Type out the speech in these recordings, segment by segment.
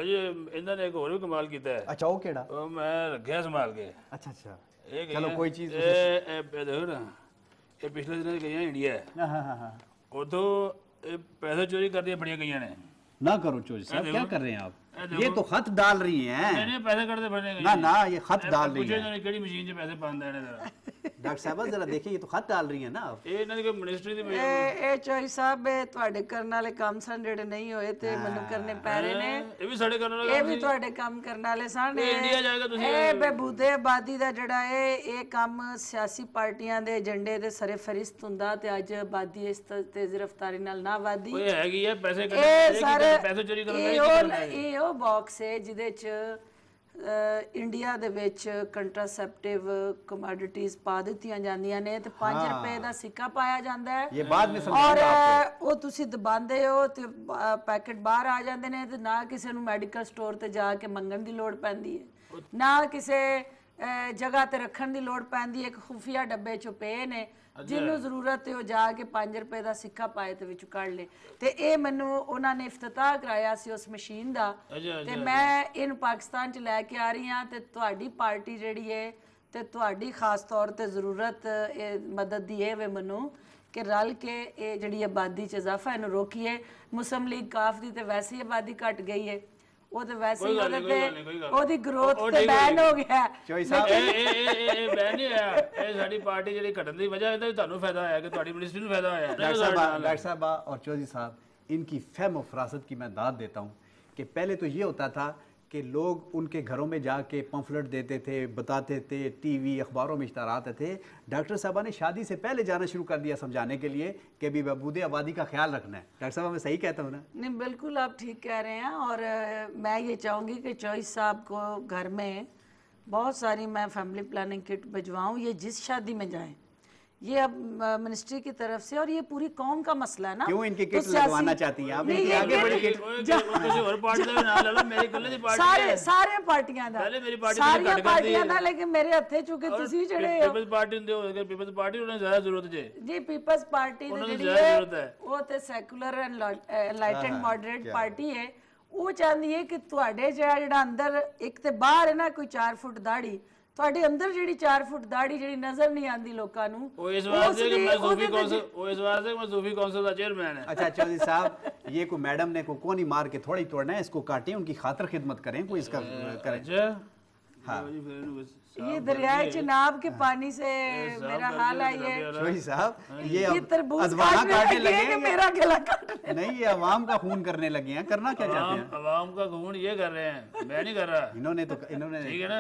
ਅਜੇ ਇਹਨਾਂ ਨੇ ਇੱਕ ਹੋਰ ਵੀ ਕਮਾਲ ਕੀਤਾ ਹੈ। अच्छा वो केड़ा? ਉਹ ਮੈਂ ਰੱਖਿਆ ਸੰਭਾਲ ਕੇ। अच्छा अच्छा ਇਹ चलो कोई चीज ਇਹ ਦੇਖੋ ਨਾ, ਇਹ ਪਿਛਲੇ ਦਿਨਾਂ 'ਚ ਗਈਆਂ ਇੰਡੀਆ, हाँ हाँ हाँ हाँ ਉਦੋਂ ਇਹ ਪੈਸੇ ਚੋਰੀ ਕਰਦੀਆਂ ਬੜੀਆਂ ਗਈਆਂ ਨੇ। ना करो चोरी साहब, क्या कर रहे हैं आप? देखो। ये तो खत डाल रही हैं। ਇਹਨੇ ਪੈਸੇ ਕੱਢਦੇ ਫੜਨੇ ਗਈਆਂ ना ना ये खत डाल रही ਪੁੱਛੋ हैं। ਇਹਨਾਂ ਨੇ ਕਿਹੜੀ ਮਸ਼ੀਨ 'ਚ ਪੈਸੇ ਪਾਉਂਦੇ ਨੇ ਜਰਾ। डॉक्टर साहब जरा देखिए, ये तो खत डाल रही है ना आप। ਇਹ ਇਹਨਾਂ ਦੀ ਕੋਈ ਮਿਨਿਸਟਰੀ ਦੀ ਇਹ ਚੋਈ ਸਾਹਿਬ ਇਹ ਤੁਹਾਡੇ ਕਰਨ ਵਾਲੇ ਕੰਮ ਸਨ ਜਿਹੜੇ ਨਹੀਂ ਹੋਏ ਤੇ ਮੈਨੂੰ ਕਰਨੇ ਪੈ ਰਹੇ ਨੇ। ਇਹ ਵੀ ਸਾਡੇ ਕਰਨ ਵਾਲਾ ਇਹ ਵੀ ਤੁਹਾਡੇ ਕੰਮ ਕਰਨ ਵਾਲੇ ਸਨ। ਇਹ ਇੰਡੀਆ ਜਾਏਗਾ ਤੁਸੀਂ ਇਹ ਬੇਬੂਦੇ ਆਬਾਦੀ ਦਾ ਜਿਹੜਾ ਇਹ ਕੰਮ ਸਿਆਸੀ ਪਾਰਟੀਆਂ ਦੇ ਏਜੰਡੇ ਦੇ ਸਰੇ ਫਰਿਸ਼ਤ ਹੁੰਦਾ ਤੇ ਅੱਜ ਆਬਾਦੀ ਇਸ ਤੇਜ਼ ਰਫ਼ਤਾਰੀ ਨਾਲ ਨਾ ਵਧੀ। ਇਹ ਹੈਗੀ ਹੈ ਪੈਸੇ ਇਹ ਸਾਰੇ ਪੈਸੇ ਚੋਰੀ ਕਰਨ ਇਹ ਉਹ ਬਾਕਸ ਹੈ ਜਿਹਦੇ ਚ ਇੰਡੀਆ ਦੇ ਵਿੱਚ ਕੰਟਰਾਸੈਪਟਿਵ ਕਮੋਡਿਟੀਜ਼ ਪਾ ਦਿੱਤੀਆਂ ਜਾਂਦੀਆਂ ਨੇ ਤੇ 5 ਰੁਪਏ ਦਾ ਸਿੱਕਾ ਪਾਇਆ ਜਾਂਦਾ ਹੈ। ये बाद में ਔਰ समझाऊंगा आपको। ਉਹ ਤੁਸੀਂ ਦਬਾਉਂਦੇ ਹੋ ਤੇ ਪੈਕੇਟ ਬਾਹਰ ਆ ਜਾਂਦੇ ਨੇ ਤੇ ਨਾ ਕਿਸੇ ਨੂੰ ਮੈਡੀਕਲ ਸਟੋਰ ਤੇ ਜਾ ਕੇ ਮੰਗਣ ਦੀ ਲੋੜ ਪੈਂਦੀ ਹੈ, ਨਾ ਕਿਸੇ ਜਗ੍ਹਾ ਤੇ ਰੱਖਣ ਦੀ ਲੋੜ ਪੈਂਦੀ ਹੈ। ਇੱਕ ਖੁਫੀਆ ਡੱਬੇ ਚ ਪਏ ਨੇ, ਜਿਹਨੂੰ ਜ਼ਰੂਰਤ ਹੈ ਉਹ ਜਾ ਕੇ 5 ਰੁਪਏ ਦਾ ਸਿੱਕਾ ਪਾਏ ਤੇ ਵਿੱਚੋਂ ਕੱਢ ਲੇ। ਤੇ ਇਹ ਮੈਨੂੰ ਉਹਨਾਂ ਨੇ ਇਫਤਤਾਹ ਕਰਾਇਆ ਸੀ ਉਸ ਮਸ਼ੀਨ ਦਾ ਤੇ ਮੈਂ ਇਹਨੂੰ ਪਾਕਿਸਤਾਨ ਚ ਲੈ ਕੇ ਆ ਰਹੀ ਹਾਂ ਤੇ ਤੁਹਾਡੀ ਪਾਰਟੀ ਜਿਹੜੀ ਹੈ ਤੇ ਤੁਹਾਡੀ ਖਾਸ ਤੌਰ ਤੇ ਜ਼ਰੂਰਤ ਇਹ ਮਦਦ ਦੀ ਹੈ ਵੇ ਮੈਨੂੰ ਕਿ ਰਲ ਕੇ ਇਹ ਜਿਹੜੀ ਆਬਾਦੀ ਚ ਇਜ਼ਾਫਾ ਇਹਨੂੰ ਰੋਕੀਏ। ਮੁਸਲਿਮ ਲੀਗ ਕਾਫ ਦੀ ਤੇ ਵੈਸੇ ਹੀ ਆਬਾਦੀ ਘਟ ਗਈ ਹੈ, ਉਹ ਤੇ ਵੈਸੇ ਹੀ ਉਹਦੇ ਤੇ ਉਹਦੀ ਗਰੋਥ ਤੇ ਬੈਨ ਹੋ ਗਿਆ। चोई साहब ਇਹ ਬੈਨ ਨਹੀਂ ਹੋਇਆ, ਇਹ ਸਾਡੀ ਪਾਰਟੀ ਜਿਹੜੀ ਘਟਣ ਦੀ ਵਜ੍ਹਾ ਇਹਦਾ ਤੁਹਾਨੂੰ ਫਾਇਦਾ ਹੋਇਆ ਕਿ ਤੁਹਾਡੀ ਮਿਨਿਸਟਰੀ ਨੂੰ ਫਾਇਦਾ ਹੋਇਆ। डॉक्टर साहब और चौधरी साहब इनकी फहम और फरासत की मैं दाद देता हूँ कि पहले तो ये होता था कि लोग उनके घरों में जाके पम्फलेट देते थे, बताते थे, टीवी अखबारों में इश्तार आते थे। डॉक्टर साहबा ने शादी से पहले जाना शुरू कर दिया समझाने के लिए कि अभी बहबूदे आबादी का ख्याल रखना है। डॉक्टर साहब मैं सही कहता हूँ ना? नहीं बिल्कुल आप ठीक कह रहे हैं। और मैं ये चाहूँगी कि चॉइस साहब को घर में बहुत सारी मैं फैमिली प्लानिंग किट भिजवाऊँ, ये जिस शादी में जाएं ये अब मिनिस्ट्री की तरफ से। और ये पूरी कौम का मसला है ना। क्यों इनकी किट लगवाना चाहती हैं आप? नहीं, इनकी आगे बड़ी किट ਕਿਸੇ ਹੋਰ ਪਾਰਟੀ ਦਾ ਵੀ ਨਾਮ ਲੈ ਲਓ, ਮੇਰੀ ਇਕੱਲੇ ਦੀ ਪਾਰਟੀ ਸਾਰੇ ਪਾਰਟੀਆਂ ਦਾ, ਪਹਿਲੇ ਮੇਰੀ ਪਾਰਟੀ ਸਾਰੀਆਂ ਪਾਰਟੀਆਂ ਦਾ, ਲੇਕਿਨ ਮੇਰੇ ਹੱਥੇ ਚੁੱਕੇ ਤੁਸੀਂ ਜਿਹੜੇ ਹੋ ਪੀਪਲਸ ਪਾਰਟੀ ਹੁੰਦੇ ਹੋ, ਪੀਪਲਸ ਪਾਰਟੀ ਉਹਨਾਂ ਨੂੰ ਜ਼ਿਆਦਾ ਜ਼ਰੂਰਤ ਜੇ ਜੀ ਪੀਪਲਸ ਪਾਰਟੀ ਦੀ ਜਿਹੜੀ ਹੈ ਉਹ ਤੇ ਸੈਕੂਲਰ ਐਂਡ ਐਨਲਾਈਟਨਡ ਮੋਡਰੇਟ ਪਾਰਟੀ ਹੈ। ਉਹ ਚਾਹੁੰਦੀ ਹੈ ਕਿ ਤੁਹਾਡੇ ਜਿਹੜਾ ਅੰਦਰ ਇੱਕ ਤੇ ਬਾਹਰ ਹੈ ਨਾ ਕੋਈ 4 ਫੁੱਟ ਦਾੜੀ, ਤੁਹਾਡੇ ਅੰਦਰ ਜਿਹੜੀ 4 ਫੁੱਟ ਦਾੜੀ ਜਿਹੜੀ ਨਜ਼ਰ ਨਹੀਂ ਆਉਂਦੀ ਲੋਕਾਂ ਨੂੰ, ਉਹ ਇਸ ਵਾਸਤੇ ਕਿ ਮੈਂ ਸੂਫੀ ਕੌਂਸਲ ਦਾ ਚੇਅਰਮੈਨ है। अच्छा चौधरी साहब ये को मैडम ने को कोनी मार के थोड़ी तोड़ना है, इसको काटें, उनकी खातर खिदमत करें, कोई इसका करें। हाँ ये दरियाए चिनाब के पानी से मेरा हाल आई है। चौधरी साहब ये तरबूज अजवाना काटने लगे कि मेरा गला काटने नहीं, ये अवाम का खून करने लगे हैं। करना क्या चाहते हैं? अवाम का खून ये कर रहे हैं, मैं नहीं कर रहा। इन्होंने ठीक है ना,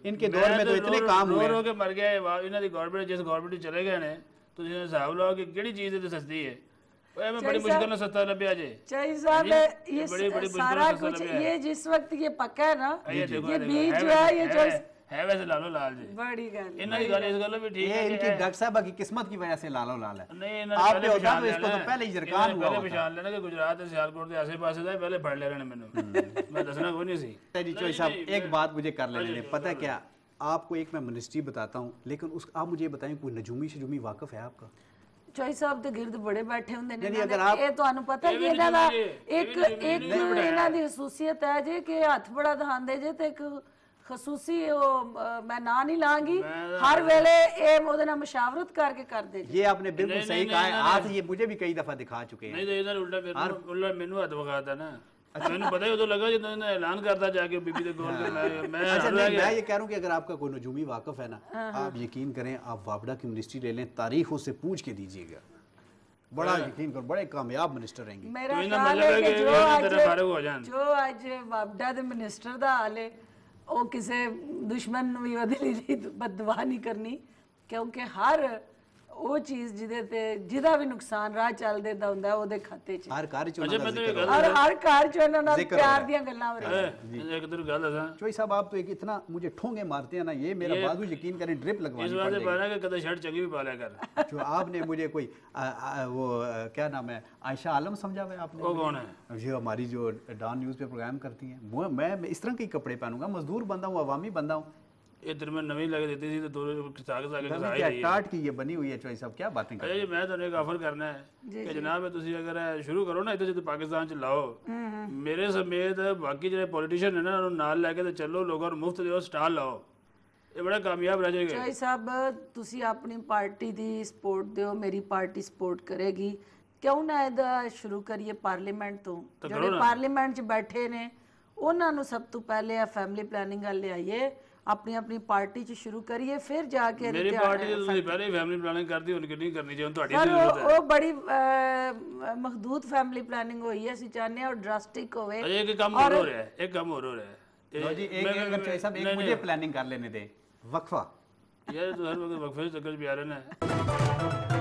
इनके दौर में तो इतने काम हुए रो के मर गए। ਇਹਨਾਂ ਦੀ ਗਵਰਨਮੈਂਟ ਜਿਸ ਗਵਰਨਮੈਂਟ ਚਲੇ ਗਏ ਨੇ, ਤੁਸੀਂ ਹਿਸਾਬ ਲਾਓ ਕਿ ਕਿਹੜੀ ਚੀਜ਼ ਤੇ ਸਸਤੀ ਹੈ। ओए मैं बड़ी मुश्किल में सस्ता लभ्या जे। चाहिए साहब ये सारा कुछ ये जिस वक्त ये पक्का है ना, ये बीज जो है ये जो है वैसे लालो लाल जी बड़ी गल इन्हां दी गल इस गल भी ठीक ये है। इनकी डॉक्टर साहब की किस्मत की वजह से लालो लाल है। नहीं आपने होता तो इसको तो पहले ही जरकान हुआ पहले पहचान लेना कि गुजरात ते सियालकोट दे आसे-पासे दा पहले फड़ ले रहे मैंने मैं दसना कोई नहीं सी। जी चौधरी साहब एक बात मुझे कर लेने दें, पता है क्या आपको एक मैं मिनिस्ट्री बताता हूं, लेकिन उस आप मुझे बताएं कोई नजूमी शजूमी वाकिफ है आपका? ਚੋਈ ਸਾਹਿਬ ਦੇ ਗਿਰਦ ਬੜੇ ਬੈਠੇ ਹੁੰਦੇ ਨੇ, ਅਗਰ ਆਪ ਇਹ ਤੁਹਾਨੂੰ ਪਤਾ ਕਿ ਇਹਨਾਂ ਦਾ ਇੱਕ ਇਹਨਾਂ ਦੀ ਖਸੂਸੀਅਤ ਹੈ ਜੇ ਕਿ ਹੱਥ ਬੜਾ ਦਿਖਾਉਂਦੇ ਜੇ ਤੇ ਇੱਕ ਖਸੂਸੀ ਉਹ मैं ना नहीं लांगी हर वेले ये ਉਹਦੇ ਨਾਲ ਮਸ਼ਾਵਰਤ ਕਰਕੇ ਕਰਦੇ ये आपने बिल्कुल सही कहा है। हाथ ये मुझे भी कई दफा दिखा चुके हैं। नहीं तो इधर उल्टा ਮੈਨੂੰ ਹੱਥ ਵਿਖਾਤਾ ਨਾ। ਮੈਨੂੰ ਪਤਾ ही उਦੋਂ लगा ਜਦੋਂ ਇਹਨੇ ऐलान करता जाके बीबी ਦੇ ਕੋਲ मैं अच्छा नहीं मैं ये कह रहा हूँ कि अगर आपका कोई नजूमी वाकिफ है ना, आप यकीन करें आप वापडा की मिनिस्ट्री ले लें, तारीख उससे पूछ के दीजिएगा, बड़ा यकीन करो बड़े कामयाब मिनिस्टर रहेंगे। मेरा ख्याल है कि जो आज वापडा ਦੇ ਮਿਨਿਸਟਰ ਦਾ ਹਾਲ ਹੈ ਉਹ ਕਿਸੇ ਦੁਸ਼ਮਣ ਨੂੰ ਵੀ ਉਹਦੇ ਲਈ ਬਦਦੁਆ ਨਹੀਂ ਕਰਨੀ, ਕਿਉਂਕਿ ਹਰ ਉਹ ਚੀਜ਼ ਜਿਹਦਾ ਵੀ ਨੁਕਸਾਨ ਰਾਹ ਚੱਲਦੇ ਦਾ ਹੁੰਦਾ ਉਹਦੇ ਖਾਤੇ 'ਚ हर कार्य चो हर कार ਚ ਉਹਨਾਂ ਨਾਲ ਪਿਆਰ ਦੀਆਂ ਗੱਲਾਂ ਹੋ ਰਹੀਆਂ। एक दिन गल है चोई साहब आप तो एक इतना मुझे ठोंगे मारते हैं ना, ये मेरा बाजू यकीन करें ड्रिप लगवानी इस बात से पहले कि कदे शर्ट चंगी भी पा लिया कर। जो आपने मुझे कोई वो क्या नाम है आयशा आलम समझा हुआ है आपने? वो कौन है? जो हमारी जो डॉन न्यूज़ पे प्रोग्राम करती हैं, मैं इस तरह के कपड़े पहनूंगा, मजदूर बंदा हूँ, अवामी बंदा हूँ, ਇਹ ਤੇਰੇ ਮੈਂ ਨਵੀਂ ਲੱਗ ਦਿੱਤੀ ਸੀ ਤੇ ਦੋ ਸਾਗ ਸਾਗ अभी ਖਸਾਈ क्या ਰਹੀ ਹੈ टाट की ये बनी हुई है चौधरी साहब, क्या बातें कर ਅਜੇ ਜੀ ਮੈਂ ਤੁਹਾਨੂੰ ਇੱਕ ਆਫਰ ਕਰਨਾ ਹੈ ਕਿ ਜਨਾਬ ਤੁਸੀਂ ਅਗਰ ਇਹ ਸ਼ੁਰੂ ਕਰੋ ਨਾ ਇੱਥੇ ਜਦੋਂ ਪਾਕਿਸਤਾਨ ਚ ਲਾਓ ਮੇਰੇ ਸਮੇਤ ਬਾਕੀ ਜਿਹੜੇ ਪੋਲੀਟੀਸ਼ੀਅਨ ਨੇ ਨਾ ਉਹਨੂੰ ਨਾਲ ਲੈ ਕੇ ਤੇ ਚੱਲੋ, ਲੋਕਾਂ ਨੂੰ ਮੁਫਤ ਦਿਓ, ਸਟਾਲ ਲਾਓ, ਇਹ ਬੜਾ ਕਾਮਯਾਬ ਰਹਿ ਜਾਏਗਾ। ਚੌਧਰੀ ਸਾਹਿਬ ਤੁਸੀਂ ਆਪਣੀ ਪਾਰਟੀ ਦੀ ਸਪੋਰਟ ਦਿਓ, ਮੇਰੀ ਪਾਰਟੀ ਸਪੋਰਟ ਕਰੇਗੀ, ਕਿਉਂ ਨਾ ਇਹਦਾ ਸ਼ੁਰੂ ਕਰੀਏ ਪਾਰਲੀਮੈਂਟ ਤੋਂ। ਜਿਹੜੇ ਪਾਰਲੀਮੈਂਟ 'ਚ ਬੈਠੇ ਨੇ ਉਹਨਾਂ ਨੂੰ ਸਭ ਤੋਂ ਪਹਿਲੇ ਆ ਫੈਮਿਲੀ ਪਲੈਨਿੰਗ ਵੱਲ ਲਿਆਈਏ, ਆਪਣੀ ਆਪਣੀ ਪਾਰਟੀ 'ਚ ਸ਼ੁਰੂ ਕਰੀਏ, ਫਿਰ ਜਾ ਕੇ ਮੇਰੀ ਪਾਰਟੀ ਦੀ ਤੁਸੀਂ ਪਹਿਲੇ ਫੈਮਿਲੀ ਪਲਾਨਿੰਗ ਕਰਦੀ, ਹੁਣ ਕਿੰਨੀ ਕਰਨੀ ਚਾਹੀਦੀ ਤੁਹਾਡੀ ਸਰ? ਉਹ ਬੜੀ ਮਖਦੂਦ ਫੈਮਿਲੀ ਪਲੈਨਿੰਗ ਹੋਈ ਹੈ, ਅਸੀਂ ਚਾਹੁੰਦੇ ਹਾਂ ਉਹ ਡਰਾਸਟਿਕ ਹੋਵੇ। ਅਜੇ ਇੱਕ ਕੰਮ ਹੋਰ ਹੋ ਰਿਹਾ ਹੈ, ਇੱਕ ਕੰਮ ਹੋਰ ਹੋ ਰਿਹਾ ਹੈ। लो जी एक अगर चौधरी साहब एक मुझे प्लानिंग कर लेने दे, वक्फा। यार तो हर वक्त वक्फे चक्कर भी आ रहे हैं।